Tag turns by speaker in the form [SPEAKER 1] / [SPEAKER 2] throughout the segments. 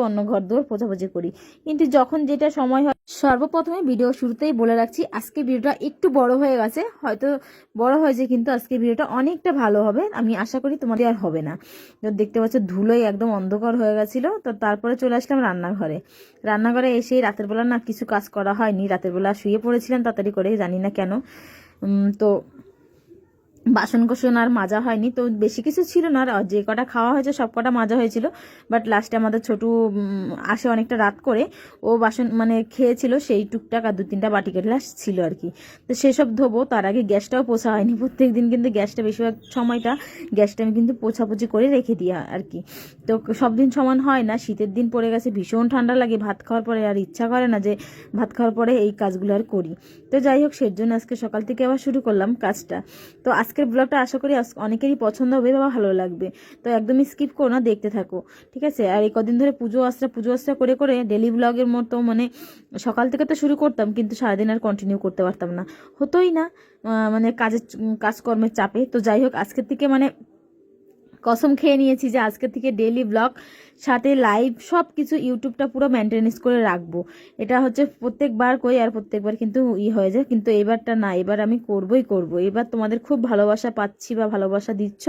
[SPEAKER 1] অন্য ঘর দুয়ার পোছাপুছি করি, কিন্তু যখন যেটা সময় হয়। সর্বপ্রথমে ভিডিও শুরুতেই বলে রাখছি, আজকে ভিডিওটা একটু বড় হয়ে গেছে, হয়তো বড় হয়েছে, কিন্তু আজকে ভিডিওটা অনেকটা ভালো হবে, আমি আশা করি তোমাদের আর হবে না। তো দেখতে পাচ্ছ ধুলোয় একদম অন্ধকার হয়ে গেছিলো, তো তারপরে চলে আসলাম রান্নাঘরে এসে রাতের বেলা না কিছু কাজ করা হয়নি, রাতের বেলা শুয়ে পড়েছিলাম তাড়াতাড়ি করে, জানি না কেন। তো বাসন কোসন আর মাজা হয়নি, তো বেশি কিছু ছিল না, আর যে কটা খাওয়া হয়েছে সব কটা মাজা হয়েছিল। বাট লাস্টে আমাদের ছোটু আসে অনেকটা রাত করে, ও বাসন মানে খেয়েছিল সেই টুকটাক আর 2-3টা বাটি গ্লাস ছিল আর কি, তো সেসব ধোবো। তার আগে গ্যাসটাও পোছা হয়নি, প্রত্যেক দিন কিন্তু গ্যাসটা বেশিরভাগ সময়টা গ্যাসটা আমি কিন্তু পোছাপুছি করে রেখে দিই আর কি। তো সব দিন সমান হয় না, শীতের দিন পড়ে গেছে, ভীষণ ঠান্ডা লাগে ভাত খাওয়ার পরে, আর ইচ্ছা করে না যে ভাত খাওয়ার পরে এই কাজগুলো আর করি। তো যাই হোক, সের জন্য আজকে সকাল থেকে আবার শুরু করলাম কাজটা। তো আজকের ব্লগটা আশা করি অনেকেরই পছন্দ হবে বা ভালো লাগবে, তো একদমই স্কিপ করো না, দেখতে থাকো, ঠিক আছে। আর এই কদিন ধরে পুজো আশ্রা করে করে ডেলি ব্লগের মতো মানে সকাল থেকে তো শুরু করতাম, কিন্তু সারাদিন আর কন্টিনিউ করতে পারতাম না, হতোই না, মানে কাজকর্মের চাপে। তো যাই হোক, আজকের থেকে মানে কসম খেয়ে নিয়েছি যে আজকে থেকে ডেইলি ব্লগ সাথে লাইভ সব কিছু ইউটিউবটা পুরো মেনটেনেন্স করে রাখবো। এটা হচ্ছে প্রত্যেকবার করি আর প্রত্যেকবার কিন্তু হয়ে যায়, কিন্তু এবারটা না, এবার আমি করব। এবার তোমাদের খুব ভালোবাসা পাচ্ছি বা ভালোবাসা দিচ্ছ,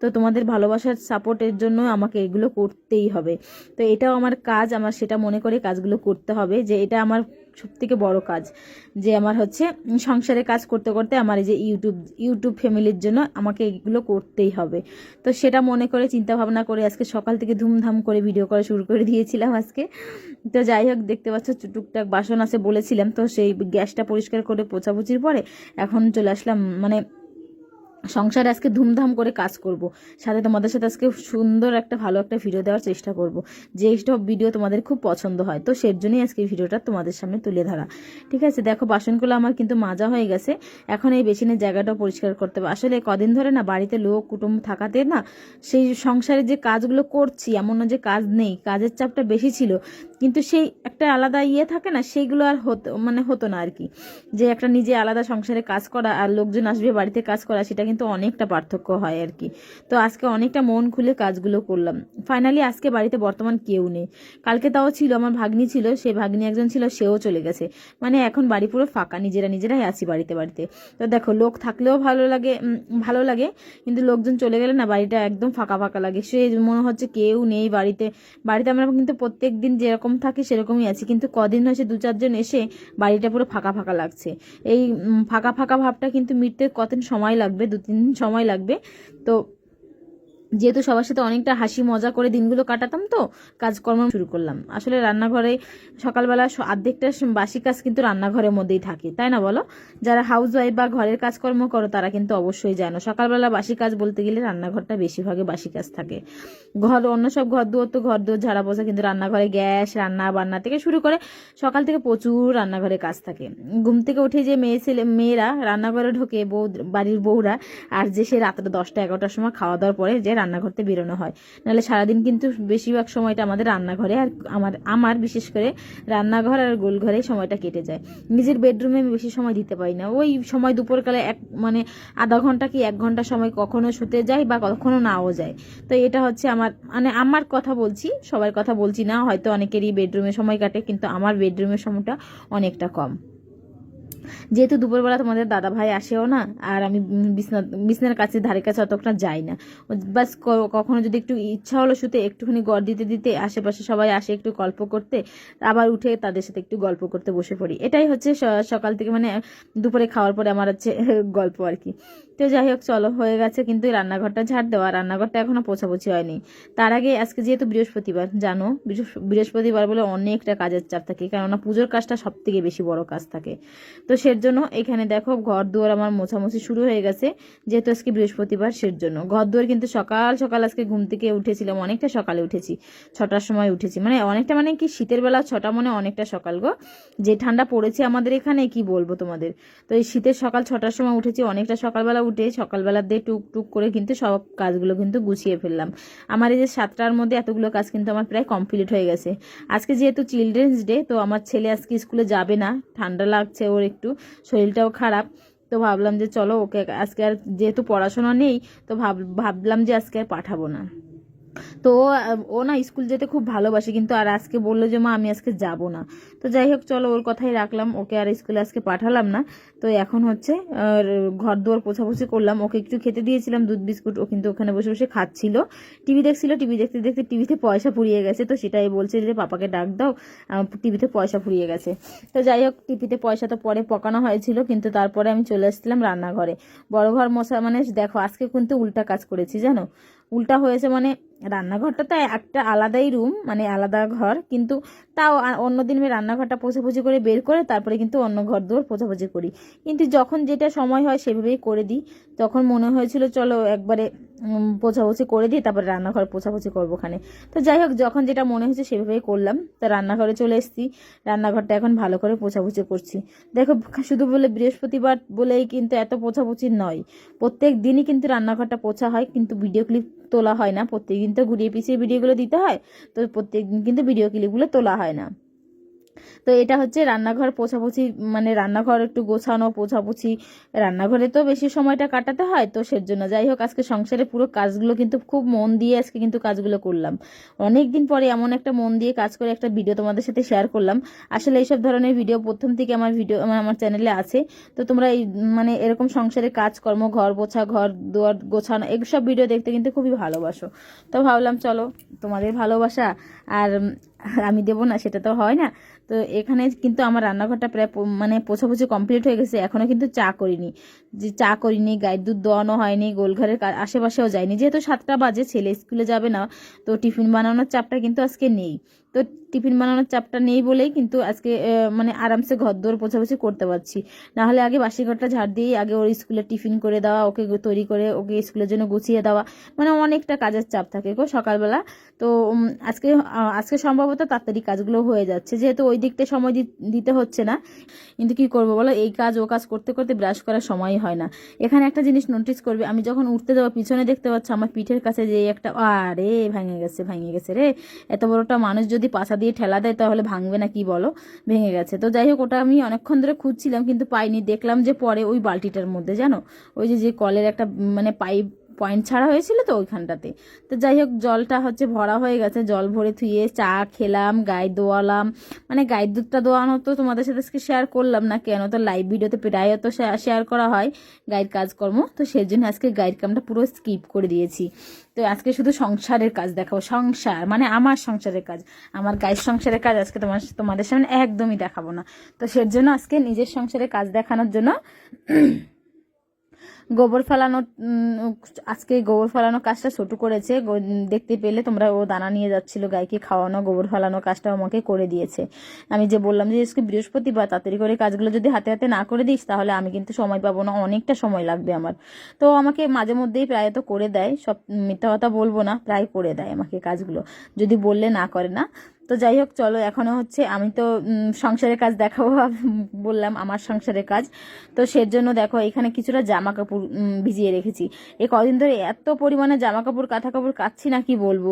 [SPEAKER 1] তো তোমাদের ভালোবাসার সাপোর্টের জন্য আমাকে এগুলো করতেই হবে। তো এটাও আমার কাজ, আমার সেটা মনে করে কাজগুলো করতে হবে, যে এটা আমার সবথেকে বড় কাজ, যে আমার হচ্ছে সংসারে কাজ করতে করতে আমার এই যে ইউটিউব ফ্যামিলির জন্য আমাকে এগুলো করতেই হবে। তো সেটা মনে করে চিন্তা ভাবনা করে আজকে সকাল থেকে ধুমধাম করে ভিডিও করা শুরু করে দিয়েছিলাম আজকে। তো যাই হোক, দেখতে পাচ্ছ টুকটাক বাসন আছে বলেছিলাম, তো সেই গ্যাসটা পরিষ্কার করে পোছাপুছির পরে এখন চলে আসলাম মানে সংসারে আজকে ধুমধাম করে কাজ করব, সাথে তোমাদের সাথে আজকে সুন্দর একটা ভালো একটা ভিডিও দেওয়ার চেষ্টা করব, যে সব ভিডিও তোমাদের খুব পছন্দ হয়। তো সের জন্যই আজকে ভিডিওটা তোমাদের সামনে তুলে ধরা, ঠিক আছে। দেখো বাসনগুলো আমার কিন্তু মাজা হয়ে গেছে, এখন এই বেসিনের জায়গাটাও পরিষ্কার করতে হবে। আসলে কদিন ধরে না বাড়িতে লোক কুটুম্ব থাকাতে না সেই সংসারে যে কাজগুলো করছি, এমন না যে কাজ নেই, কাজের চাপটা বেশি ছিল, কিন্তু সেই একটা আলাদা থাকে না, সেইগুলো আর হতো না আর কি, যে একটা নিজে আলাদা সংসারে কাজ করা আর লোকজন আসবে বাড়িতে কাজ করা, সেটা কিন্তু অনেকটা পার্থক্য হয় আর কি। তো আজকে অনেকটা মন খুলে কাজগুলো করলাম। ফাইনালি আজকে বাড়িতে বর্তমান কেউ নেই, কালকে তাও ছিল, আমার ভাগ্নি ছিল, সেই ভাগ্নি একজন ছিল, সেও চলে গেছে, মানে এখন বাড়ি পুরো ফাঁকা, নিজেরাই আছি বাড়িতে। তো দেখো লোক থাকলেও ভালো লাগে, কিন্তু লোকজন চলে গেলে না বাড়িটা একদম ফাঁকা ফাঁকা লাগে, সে মনে হচ্ছে কেউ নেই বাড়িতে। আমরা কিন্তু প্রত্যেক দিন যেরকম থাকি সেরকমই আছি, কিন্তু কদিন হয়েছে 2-4 জন এসে বাড়িটা পুরো ফাঁকা ফাঁকা লাগছে। এই ফাঁকা ফাঁকা ভাবটা কিন্তু মিটতে কতদিন সময় লাগবে, 2-3 দিন সময় লাগবে। তো যেহেতু সবার সাথে অনেকটা হাসি মজা করে দিনগুলো কাটাতাম, তো কাজকর্ম শুরু করলাম। আসলে রান্নাঘরে সকালবেলা অর্ধেকটা বাসি কাজ কিন্তু রান্নাঘরের মধ্যেই থাকে, তাই না বলো? যারা হাউস ওয়াইফ বা ঘরের কাজকর্ম করো তারা কিন্তু অবশ্যই জানো, সকালবেলা বাসি কাজ বলতে গেলে রান্নাঘরটা বেশিরভাগে বাসি কাজ থাকে। অন্য সব ঘর দুয়ার ঝাড়া পোছা, কিন্তু রান্নাঘরে গ্যাস রান্না বান্না থেকে শুরু করে সকাল থেকে প্রচুর রান্নাঘরে কাজ থাকে। ঘুম থেকে উঠে যে মেয়েরা রান্নাঘরে ঢোকে, বাড়ির বউরা, আর যে সে রাত্রে 10টা-11টার সময় খাওয়া দাওয়ার পরে যে রান্নাঘরতে বেরোনো হয়, নাহলে সারাদিন কিন্তু বেশিরভাগ সময়টা আমাদের রান্নাঘরে, আর আমার বিশেষ করে রান্নাঘর আর গোলঘরে সময়টা কেটে যায়। নিজের বেডরুমে আমি বেশি সময় দিতে পারি না, ওই সময় দুপুরকালে মানে আধা ঘন্টা কি 1 ঘন্টা সময় কখনো শুতে যায় বা কখনো নাও যায়। তো এটা হচ্ছে আমার কথা বলছি, সবার কথা বলছি না, হয়তো অনেকেরই বেডরুমে সময় কাটে, কিন্তু আমার বেডরুমের সময়টা অনেকটা কম। যেহেতু দুপুরবেলা তোমাদের দাদা ভাই আসেও না, আর আমি বিছনার ধারে কাছে অতটা যাই না, বাস কখনো যদি একটু ইচ্ছা হলো শুতে, একটুখানি গড় দিতে দিতে আশেপাশে সবাই আসে একটু গল্প করতে, আবার উঠে তাদের সাথে একটু গল্প করতে বসে পড়ি। এটাই হচ্ছে সকাল থেকে মানে দুপুরে খাওয়ার পরে আমার হচ্ছে গল্প আর কি। তো যাই হোক, চলো হয়ে গেছে কিন্তু রান্নাঘরটা ঝাড় দেওয়া, রান্নাঘরটা এখনো পোছাপুছি হয়নি। তার আগে আজকে যেহেতু বৃহস্পতিবার, জানো বৃহস্পতিবার বলে অনেকটা কাজের চাপ থাকে, কেননা পুজোর কাজটা সব থেকে বেশি বড় কাজ থাকে। তো সের জন্য এখানে দেখো ঘর দুয়ার আমার মোছামুছি শুরু হয়ে গেছে, যেহেতু আজকে বৃহস্পতিবার, সের জন্য ঘর দুয়ার কিন্তু সকাল সকাল আজকে ঘুম থেকে উঠেছিলাম, অনেকটা সকালে উঠেছি, 6টার সময় উঠেছি, মানে অনেকটা মানে কি শীতের বেলা 6টা মানে অনেকটা সকাল গো, যে ঠান্ডা পড়েছে আমাদের এখানে কি বলবো তোমাদের। তো এই শীতের সকাল 6টার সময় উঠেছি, অনেকটা সকালবেলা উঠে সকালবেলা দিয়ে টুক করে কিন্তু সব কাজগুলো কিন্তু গুছিয়ে ফেললাম। আমার এই যে 7টার মধ্যে এতগুলো কাজ কিন্তু আমার প্রায় কমপ্লিট হয়ে গেছে। আজকে যেহেতু চিলড্রেন্স ডে, তো আমার ছেলে আজকে স্কুলে যাবে না, ঠান্ডা লাগছে ওর একটু, শরীরটাও খারাপ। তো ভাবলাম যে চলো ওকে আজকে আর যেহেতু পড়াশোনা নেই, তো ভাবলাম যে আজকে আর পাঠাবো না। তো ও না স্কুল যেতে খুব ভালোবাসে, কিন্তু আর আজকে বললো যে মা আমি আজকে যাব না। তো যাই হোক চলো, ওর কথাই রাখলাম, ওকে আর স্কুলে আজকে পাঠালাম না। তো এখন হচ্ছে ঘর দুয়ার পোছাপুছি করলাম, ওকে একটু খেতে দিয়েছিলাম দুধ বিস্কুট, ও কিন্তু ওখানে বসে বসে খাচ্ছিল, টিভি দেখছিল। টিভি দেখতে দেখতে টিভিতে পয়সা ফুরিয়ে গেছে, তো সেটাই বলছে যে পাপাকে ডাক দাও, টিভিতে পয়সা ফুরিয়ে গেছে। তো যাই হোক, টিভিতে পয়সা তো পরে পকানো হয়েছিল, কিন্তু তারপরে আমি চলে এসেছিলাম রান্নাঘরে। বড় ঘর মশা মানে দেখো আজকে কিন্তু উল্টা কাজ করেছি জানো, উল্টা হয়েছে মানে রান্নাঘরটা তো একটা আলাদাই রুম, মানে আলাদা ঘর, কিন্তু তাও অন্যদিন আমি রান্নাঘরটা পোছাপুছি করে বের করে তারপরে কিন্তু অন্য ঘর দুয়ার পোছাপুছি করি। কিন্তু যখন যেটা সময় হয় সেভাবেই করে দিই। তখন মনে হয়েছিল চলো একবারে পোছাপুছি করে দিই, তারপরে রান্নাঘর পোছাপুছি করবো ওখানে। তো যাই হোক, যখন যেটা মনে হয়েছে সেভাবেই করলাম। তো রান্নাঘরে চলে এসেছি, রান্নাঘরটা এখন ভালো করে পোছাপুছি করছি। দেখো শুধু বলে বৃহস্পতিবার বলেই কিন্তু এত পোছাপুছি নয়, প্রত্যেক দিনই কিন্তু রান্নাঘরটা পোছা হয়, কিন্তু ভিডিও ক্লিপ তোলা হয় না। প্রত্যেকদিন তো ঘুরিয়ে পিছিয়ে ভিডিওগুলো দিতে হয়, তো প্রত্যেকদিন কিন্তু ভিডিও ক্লিপগুলো তোলা হয় না। তো এটা হচ্ছে রান্নাঘর পোছাপুছি, মানে রান্নাঘর একটু গোছানো পোছাপুছি, রান্নাঘরে তো বেশি সময়টা কাটাতে হয়, তো সেজন্য যাই হোক আজকে সংসারে পুরো কাজগুলো কিন্তু খুব মন দিয়ে আজকে কিন্তু কাজগুলো করলাম। অনেক দিন পরে এমন একটা মন দিয়ে কাজ করে একটা ভিডিও তোমাদের সাথে শেয়ার করলাম। আসলে এইসব ধরনের ভিডিও প্রথম থেকে আমার ভিডিও আমার চ্যানেলে আছে। তো তোমরা এই মানে এরকম সংসারে কাজকর্ম, ঘর পোছা, ঘর দুয়ার গোছানো, এইসব ভিডিও দেখতে কিন্তু খুবই ভালোবাসো। তো ভাবলাম চলো তোমাদের ভালোবাসা আর আমি দেবো না, সেটা তো হয় না। তো এখানে কিন্তু আমার রান্নাঘরটা প্রায় মানে পোছাপুছি কমপ্লিট হয়ে গেছে, এখনও কিন্তু চা করিনি। যে চা করিনি, গায়ের দুধ দোয়ানো হয়নি, গোলঘরের আশেপাশেও যায়নি, যেহেতু 7টা বাজে, ছেলে স্কুলে যাবে না, তো টিফিন বানানোর চাপটা কিন্তু আজকে নেই। তো টিফিন বানানোর চাপটা নেই বলেই কিন্তু আজকে মানে আরামসে ঘর দোর পোছাপুছি করতে পারছি। নাহলে আগে বাসি ঘরটা ঝাড় দিয়েই আগে ওর স্কুলে টিফিন করে দেওয়া, ওকে তৈরি করে ওকে স্কুলের জন্য গুছিয়ে দেওয়া, মানে অনেকটা কাজের চাপ থাকে গো সকালবেলা। তো আজকে আজকে সম্ভবত তাড়াতাড়ি কাজগুলো হয়ে যাচ্ছে, যেহেতু ওই দিকটা সময় দিতে হচ্ছে না। কিন্তু কি করবো বলো, এই কাজ ও কাজ করতে করতে ব্রাশ করার সময়ই হয় না। এখানে একটা জিনিস নোটিস করবে, আমি যখন উঠতে যাবো পিছনে দেখতে পাচ্ছ আমার পিঠের কাছে যে একটা, আরে ভেঙে গেছে ভেঙে গেছে রে, এত বড়টা মানুষ যদি পাছা দিয়ে ঠেলা দেয় তাহলে ভাঙবে না কি বলো, ভেঙে গেছে। তো যাই হোক, ওটা আমি অনেকক্ষণ ধরে খুঁজছিলাম কিন্তু পাইনি, দেখলাম যে পরে ওই বালতিটার মধ্যে জানো, ওই যে কলের একটা মানে পাইপ পয়েন্ট ছাড়া হয়েছিল তো ওইখানটাতে। তো যাই হোক, জলটা হচ্ছে ভরা হয়ে গেছে, জল ভরে থুয়ে চা খেলাম, গায়ে দোয়ালাম, মানে গায়ের দুধটা দোয়ানো তো তোমাদের সাথে আজকে শেয়ার করলাম না, কেন তো লাইভ ভিডিওতে প্রায় তো শেয়ার করা হয় গায়ের কাজকর্ম, তো সেই জন্য আজকে গায়ের কামটা পুরো স্কিপ করে দিয়েছি। তো আজকে শুধু সংসারের কাজ দেখাবো, সংসার মানে আমার সংসারের কাজ, আমার গায়ের সংসারের কাজ আজকে তোমাদের সামনে একদমই দেখাবো না। তো সের জন্য আজকে নিজের সংসারের কাজ দেখানোর জন্য গোবর ফেলানো, আজকে গোবর ফেলানো কাজটা ছোট করেছে, দেখতে পেলে তোমরা, ও দানা নিয়ে যাচ্ছিল গাইকে খাওয়ানো, গোবর ফেলানো কাজটা আমাকে করে দিয়েছে। আমি যে বললাম যে আজকে বৃহস্পতিবার, তাড়াতাড়ি করে কাজগুলো যদি হাতে হাতে না করে দিস তাহলে আমি কিন্তু সময় পাবো না, অনেকটা সময় লাগবে আমার। তো আমাকে মাঝে মধ্যেই প্রায় তো করে দেয়, সব মিথ্যা কথা বলবো না, প্রায় করে দেয় আমাকে কাজগুলো, যদি বললে না করে না। তো যাই হোক চলো, এখনও হচ্ছে আমি তো সংসারের কাজ দেখাবো বললাম, আমার সংসারের কাজ। তো সের জন্য দেখো এখানে কিছুটা জামা কাপড় ভিজিয়ে রেখেছি। এই কদিন ধরে এত পরিমাণে জামা কাপড় কাঁথা কাপড় কাচ্ছি না কি বলবো,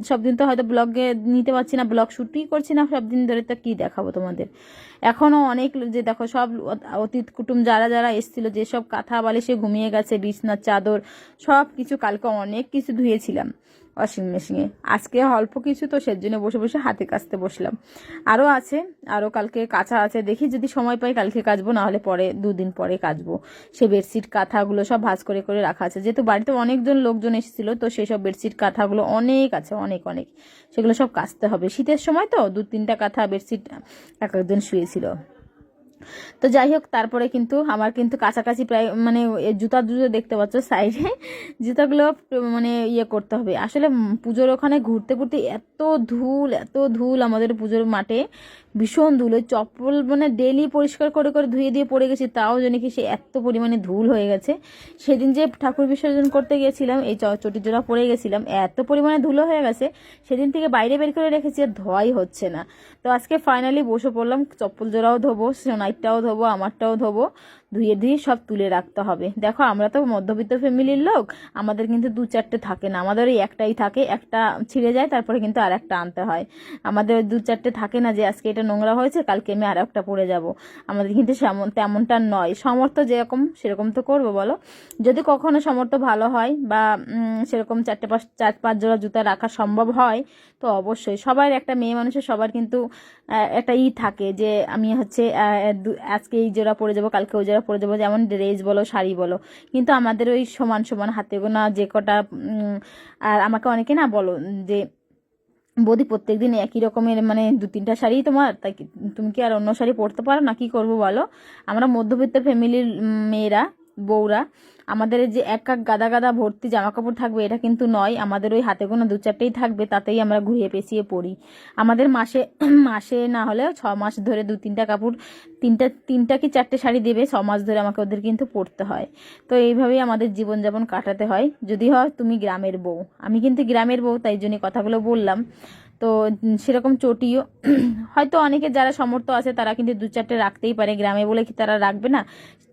[SPEAKER 1] সব দিন তো হয়তো ব্লগে নিতে পারছি না, ব্লগ শ্যুটই করছি না সব দিন ধরে, তো কি দেখাবো তোমাদের। এখনও অনেক যে দেখো সব অতীত কুটুম যারা যারা এসেছিলো, যেসব কাঁথা বালিশে ঘুমিয়ে গেছে, বিছনার চাদর সব কিছু, কালকে অনেক কিছু ধুয়েছিলাম ওয়াশিং মেশিনে, আজকে অল্প কিছু, তো সের জন্য বসে বসে হাতে কাচতে বসলাম। আরও আছে, আরও কালকে কাঁচা আছে, দেখি যদি সময় পাই কালকে কাচবো, না হলে পরে 2 দিন পরে কাচবো। সে বেডশিট কাঁথাগুলো সব ভাঁজ করে করে রাখা আছে, যেহেতু বাড়িতে অনেকজন লোকজন এসেছিলো, তো সেই সব বেডশিট কাঁথাগুলো অনেক আছে, অনেক অনেক, সেগুলো সব কাচতে হবে। শীতের সময় তো 2-3টা কাঁথা বেডশিট এক একজন শুয়েছিল। তো যাই হোক, তারপরে কিন্তু আমার কিন্তু কাছাকাছি প্রায় মানে জুতো দেখতে পাচ্ছ সাইডে, জুতাগুলো মানে করতে হবে আসলে। পুজোর ওখানে ঘুরতে ঘুরতে এত ধুল আমাদের পুজোর মাঠে, ভীষণ ধুল। ওই চপ্পল মানে ডেলি পরিষ্কার করে করে ধুয়ে দিয়ে পড়ে গেছি, তাও জানি কি সে এত পরিমাণে ধুল হয়ে গেছে। সেদিন যে ঠাকুর বিসর্জন করতে গিয়েছিলাম, এই চটির জোড়া পরে গেছিলাম, এত পরিমাণে ধুলো হয়ে গেছে, সেদিন থেকে বাইরে বের করে রেখেছি, আর ধোয়াই হচ্ছে না। তো আজকে ফাইনালি বসে পড়লাম, চপ্পল জোড়াও ধোবো, সোনাইটটাও ধোবো, আমারটাও ধোবো, ধুয়ে ধুয়ে সব তুলে রাখতে হবে। দেখো আমরা তো মধ্যবিত্ত ফ্যামিলির লোক, আমাদের কিন্তু 2-4টে থাকে না, আমাদের ওই একটাই থাকে, একটা ছিঁড়ে যায় তারপরে কিন্তু আর একটা আনতে হয়। আমাদের ওই 2-4টে থাকে না যে আজকে এটা নোংরা হয়েছে কালকে আমি আর একটা পরে যাব। আমাদের কিন্তু তেমনটা নয়, সামর্থ্য যেরকম সেরকম তো করবো বলো। যদি কখনো সামর্থ্য ভালো হয় বা সেরকম 4-5 জোড়া জুতা রাখা সম্ভব হয় তো অবশ্যই। সবার একটা মেয়ে মানুষের সবার কিন্তু একটা থাকে যে আমি হচ্ছে আজকে এই জোড়া পরে যাবো কালকে ওই জোড়া পরে যাবো, যেমন ড্রেস বলো শাড়ি বলো। কিন্তু আমাদের ওই সমান সমান হাতে গোনা যে কটা আর আমাকে অনেকে না বলো যে বৌদি প্রত্যেকদিন একই রকমের মানে 2-3টা শাড়ি তোমার, তাই তুমি কি আর অন্য শাড়ি পরতে পারো না, কি করবো বলো। আমরা মধ্যবিত্ত ফ্যামিলির মেয়েরা বউরা আমাদের যে এক গাদা গাদা ভর্তি জামা কাপড় থাকবে এটা কিন্তু নয়, আমাদের ওই হাতে গোনা 2-4টেই থাকবে, তাতেই আমরা ঘুরিয়ে পেঁচিয়ে পড়ি। আমাদের মাসে মাসে না হলেও 6 মাস ধরে 2-3টা কাপড়, তিনটা কি 4টে শাড়ি দেবে, 6 মাস ধরে আমাকে ওদের কিন্তু পরতে হয়। তো এইভাবেই আমাদের জীবনযাপন কাটাতে হয়। যদি হয় তুমি গ্রামের বউ, আমি কিন্তু গ্রামের বউ, তাই জন্য কথাগুলো বললাম। তো সেরকম চটিও হয়তো অনেকে যারা সামর্থ্য আছে তারা কিন্তু 2-4টে রাখতেই পারে, গ্রামে বলে কি তারা রাখবে না,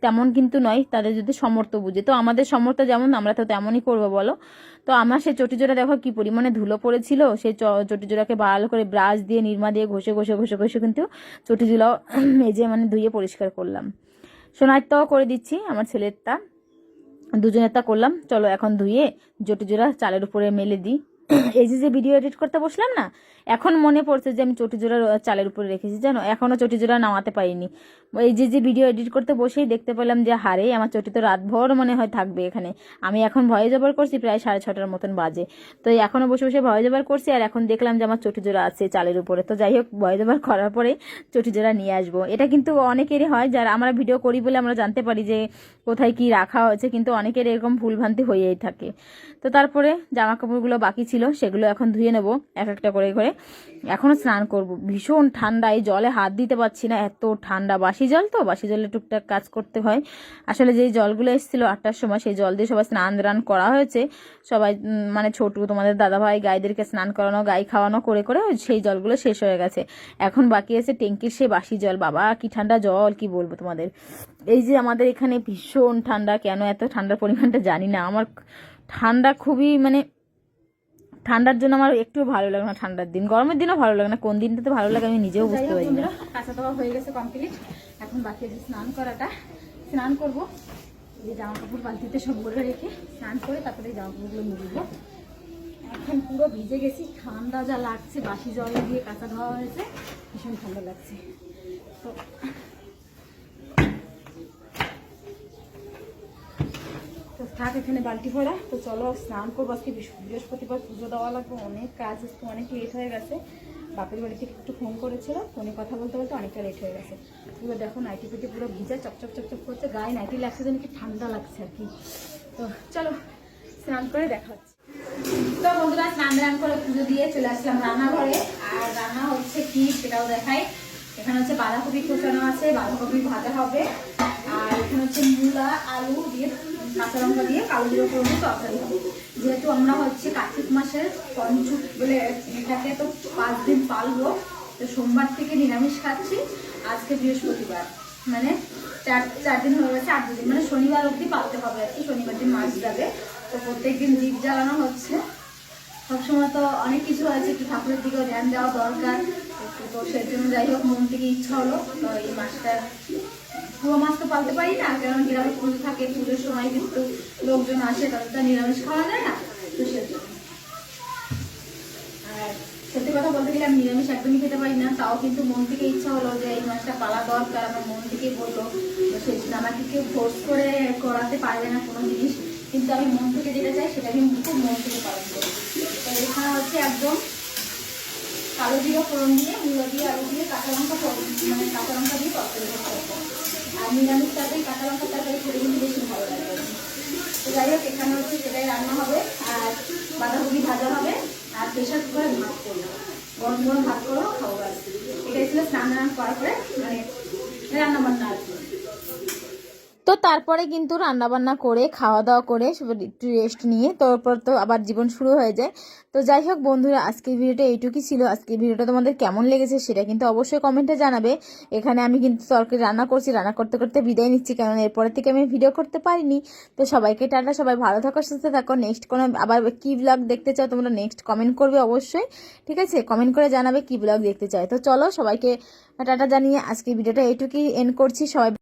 [SPEAKER 1] তেমন কিন্তু নয়, তাদের যদি সামর্থ্য বুঝে। তো আমাদের সামর্থ্য যেমন আমরা তো তেমনই করবো বলো। তো আমার সেই চটি জোড়া দেখো কি পরিমাণে ধুলো পড়েছিল, সেই চটি জোড়াকে ভালো করে ব্রাশ দিয়ে নিরমা দিয়ে ঘষে ঘষে ঘষে ঘষে কিন্তু চটি জোড়াও মেজে মানে ধুয়ে পরিষ্কার করলাম। সোনারটাও করে দিচ্ছি, আমার ছেলেরটা, দুজনেরটা করলাম। চলো এখন ধুয়ে চটি জোড়া চালের উপরে মেলে দিই। এই যে ভিডিও এডিট করতে বসলাম না, এখন মনে পড়ছে যে আমি চটি জোড়া চালের উপরে রেখেছি, জানো এখনও চটি জোড়া নামাতে পারিনি। এই যে ভিডিও এডিট করতে বসেই দেখতে পেলাম যে হারে আমার চটি তো রাতভর মনে হয় থাকবে এখানে। আমি এখন ভয়েস ওভার করছি প্রায় 6:30টার মতন বাজে, তো এখনও বসে বসে ভয়েস ওভার করছি আর এখন দেখলাম যে আমার চটি জোড়া আছে চালের উপরে। তো যাই হোক, ভয়েস ওভার করার পরে চটি জোড়া নিয়ে আসবো। এটা কিন্তু অনেকেরই হয়, যারা আমরা ভিডিও করি বলে আমরা জানতে পারি যে কোথায় কি রাখা হয়েছে, কিন্তু অনেকের এরকম ভুলভ্রান্তি হয়েই থাকে। তো তারপরে জামা কাপড়গুলো বাকি ছিল সেগুলো এখন ধুয়ে নেব এক একটা করে করে। এখনও স্নান করব, ভীষণ ঠান্ডা, এই জলে হাত দিতে পারছি না, এত ঠান্ডা। বাসি জল তো, বাসি জলে টুকটাক কাজ করতে হয়। আসলে যেই জলগুলো এসেছিলো 8টার সময় সেই জল দিয়ে সবাই স্নান দান করা হয়েছে, সবাই মানে ছোটু তোমাদের দাদাভাই গাইদেরকে স্নান করানো গাই খাওয়ানো করে করে সেই জলগুলো শেষ হয়ে গেছে। এখন বাকি আছে ট্যাঙ্কির সে বাসি জল, বাবা কি ঠান্ডা জল, কি বলবো তোমাদের। এই যে আমাদের এখানে ভীষণ ঠান্ডা, কেন এত ঠান্ডার পরিমাণটা জানি না। আমার ঠান্ডা খুবই মানে ঠান্ডার জন্য আমার একটু ভালো লাগে না, ঠান্ডার দিন। গরমের দিনও ভালো লাগে না, কোন দিনটাতে ভালো লাগে আমি নিজেও বুঝতে পারি না। কাঁচা দেওয়া হয়ে গেছে কমপ্লিট, এখন বাকি আছে স্নান করাটা। স্নান করবো, এই জামা কাপড় বালতিতে সব ভরে রেখে স্নান করে তারপরে জামা কাপড়গুলো মুড়বো। এখন পুরো ভিজে গেছি, ঠান্ডা যা লাগছে, বাসি জল দিয়ে কাঁচা ধোয়া হয়েছে, ভীষণ ঠান্ডা লাগছে। তো থাক এখানে বালতি ভরা। তো চলো স্নান করবো, আজকে বৃহস্পতিবার পুজো দেওয়া লাগবে, অনেক কাজ আসতে, অনেক লেট হয়ে গেছে। বাপের বাড়ি থেকে একটু ফোন করেছিল, ফোনে কথা বলতে বলতে অনেকটা লেট হয়ে গেছে। পুরো দেখো নাইটি পেটে পুরো ভিজা চকচক চকচক করছে, গায়ে নাইটি লাগছে যেন কি ঠান্ডা লাগছে আর কি। তো চলো স্নান করে দেখা হচ্ছে। তো বন্ধুরা স্নান করে পুজো দিয়ে চলে আসলাম রান্নাঘরে। আর রান্না হচ্ছে কি সেটাও দেখাই। এখানে হচ্ছে বাঁধাকপি কোচানো আছে, বাঁধাকপি ভাজা হবে। আর এখানে হচ্ছে মূলা আলু দিয়ে কাঁচা লঙ্কা দিয়ে কালো জিরা করে তরকারি হবে। যেহেতু আমরা হচ্ছে কার্তিক মাসের পঞ্চুক বলে এটাকে তো 5 দিন পালবো, তো সোমবার থেকে নিরামিষ খাচ্ছি। আজকে বৃহস্পতিবার মানে 4 দিন হয়ে গেছে, 8 দিন মানে শনিবার অবধি পালতে হবে আর কি। শনিবার দিন মাছ যাবে, তো প্রত্যেকদিন দীপ জ্বালানো হচ্ছে। সবসময় তো অনেক কিছু আছে, একটু ঠাকুরের দিকেও ধ্যান দেওয়া দরকার, তো সেই জন্য যাই হোক মন থেকে ইচ্ছা হলো। তো এই মাছটা পুরো মাছ তো পালতে পারি না, কারণ গ্রামে পুজো থাকে, পুজোর সময় কিন্তু লোকজন আসে, তাদের তো নিরামিষ খাওয়া যায় না, তো সেজন্য। আর সত্যি কথা বলতে গেলে আমি নিরামিষ একদমই খেতে পারি না, তাও কিন্তু মন থেকে ইচ্ছা হলো যে এই মাছটা পালা দরকার, আমার মন থেকেই বললো। তো সেই জন্য আমাকে কেউ ফোর্স করে করাতে পারবে না কোনো জিনিস, কিন্তু আমি মন থেকে যেটা চাই সেটা আমি খুব মন থেকে পালন করি। তো এখানে হচ্ছে একদম কালো জিরা ফোড়ন দিয়ে মূলা দিয়ে আলু দিয়ে কাঁচা লঙ্কা মানে কাঁচা লঙ্কা দিয়ে তরকারি করতে। আর নিরামিষ তরকারি কাঁচা লঙ্কা তরকারি খেতে কিন্তু বেশি ভালো লাগে। তো যাই হোক এখানে হচ্ছে সেটাই রান্না হবে, আর বাঁধাকপি ভাজা হবে, আর প্রেশার কুকারে ভাত করবো, গরম গরম ভাত করবো, খাবো। এটাই ছিল স্নান করার পরে মানে রান্না বান্না আর কি। তো তো তারপরে কিন্তু রান্নাবান্না করে খাওয়া দাওয়া করে একটু রেস্ট নিয়ে তারপর তো আবার জীবন শুরু হয়ে যায়। তো যাই হোক বন্ধুরা, আজকের ভিডিওটা এইটুকুই ছিল। আজকের ভিডিওটা তোমাদের কেমন লেগেছে সেটা কিন্তু অবশ্যই কমেন্টে জানাবে। এখানে আমি কিন্তু তরকারি রান্না করছি, রান্না করতে করতে বিদায় নিচ্ছি, কারণ এরপরের থেকে আমি ভিডিও করতে পারিনি। তো সবাইকে টাটা, সবাই ভালো থাকো, সুস্থ থাকো। নেক্সট কোনো আবার কি ব্লগ দেখতে চাও তোমরা নেক্সট কমেন্ট করবে অবশ্যই, ঠিক আছে? কমেন্ট করে জানাবে কি ব্লগ দেখতে চাই। তো চলো সবাইকে টাটা জানিয়ে আজকের ভিডিওটা এইটুকুই এন্ড করছি। সবাই